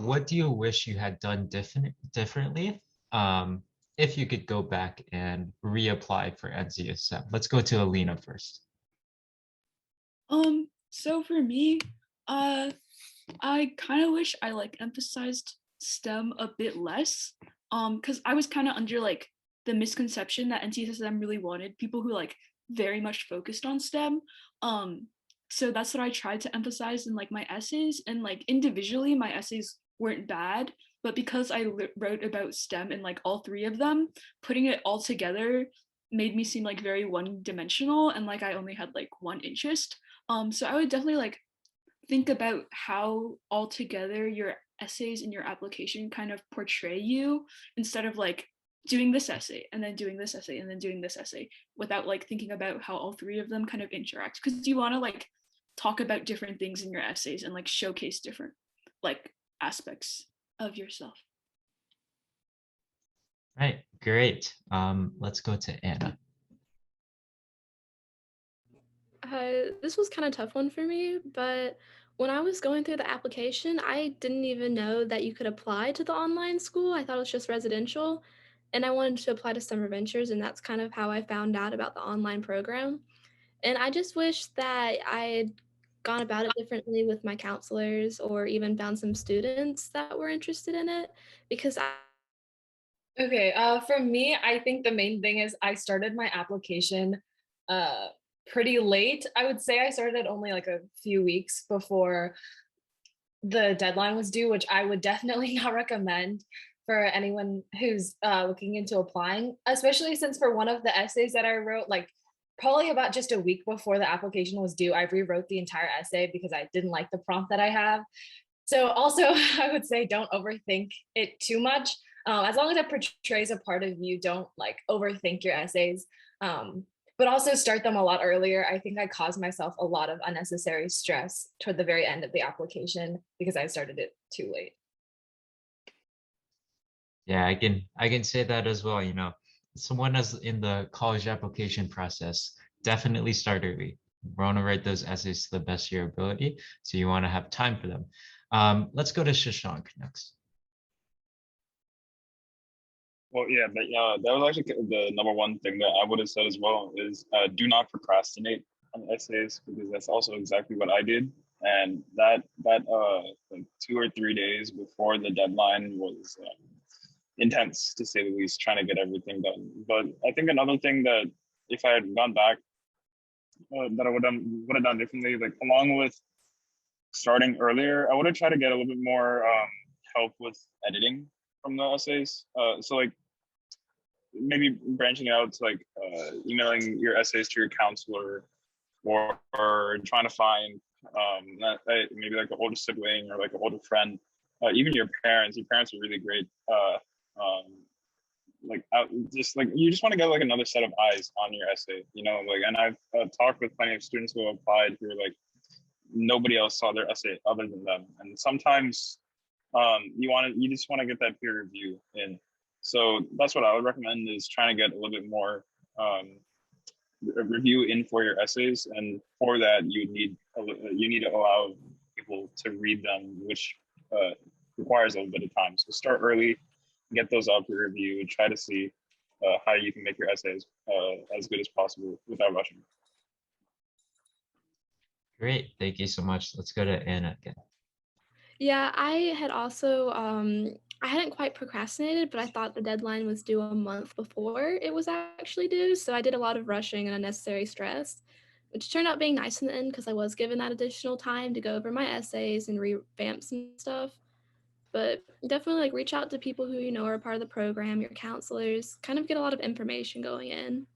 what do you wish you had done differently? Um, if you could go back and reapply for NCSM. Let's go to Alina first. So for me, uh, I kind of wish I like emphasized STEM a bit less. Because I was kind of under like the misconception that NCSM really wanted people who like very much focused on STEM. Um, so that's what I tried to emphasize in like my essays, and like individually, my essays weren't bad, but because I wrote about STEM in like all three of them, putting it all together made me seem like very one dimensional and like I only had like one interest. So I would definitely like think about how altogether your essays and your application kind of portray you, instead of like doing this essay and then doing this essay and then doing this essay, without like thinking about how all three of them kind of interact, because you want to like talk about different things in your essays and like showcase different like aspects of yourself. Right, great. Let's go to Anna. This was kind of tough one for me, but when I was going through the application, I didn't even know that you could apply to the online school. I thought it was just residential, and I wanted to apply to Summer Ventures, and that's kind of how I found out about the online program. And I just wish that I had gone about it differently with my counselors or even found some students that were interested in it because I Okay, for me, I think the main thing is I started my application uh, pretty late. I would say I started only like a few weeks before the deadline was due, which I would definitely not recommend for anyone who's looking into applying, especially since for one of the essays that I wrote, like probably about just a week before the application was due, I rewrote the entire essay because I didn't like the prompt that I have. So also, I would say don't overthink it too much. As long as it portrays a part of you, don't like overthink your essays. Um, but also start them a lot earlier. I think I caused myself a lot of unnecessary stress toward the very end of the application because I started it too late. Yeah, I can say that as well. Someone as in the college application process, definitely start early. You want to write those essays to the best of your ability, so you want to have time for them. Let's go to Shashank next. Well, yeah, but that was actually the number one thing that I would have said as well is do not procrastinate on essays because that's also exactly what I did. And that like 2 or 3 days before the deadline was intense to say the least, trying to get everything done. But I think another thing that if I had gone back, that I would have done differently, like along with starting earlier, I would have tried to get a little bit more help with editing from the essays. So like maybe branching out to like emailing your essays to your counselor or trying to find maybe like an older sibling or like an older friend, even your parents. Your parents are really great. Like just like you just want to get like another set of eyes on your essay, like, and I've talked with plenty of students who applied who are like nobody else saw their essay other than them, and sometimes you just want to get that peer review in. So that's what I would recommend is trying to get a little bit more um, review in for your essays, and for that you need to allow people to read them, which requires a little bit of time. So start early, get those out for review, and try to see how you can make your essays as good as possible without rushing. Great, thank you so much. Let's go to Anna again. Yeah, I hadn't quite procrastinated, but I thought the deadline was due a month before it was actually due, so I did a lot of rushing and unnecessary stress, which turned out being nice in the end because I was given that additional time to go over my essays and revamp some stuff. But definitely like reach out to people who you know are part of the program, your counselors, kind of get a lot of information going in.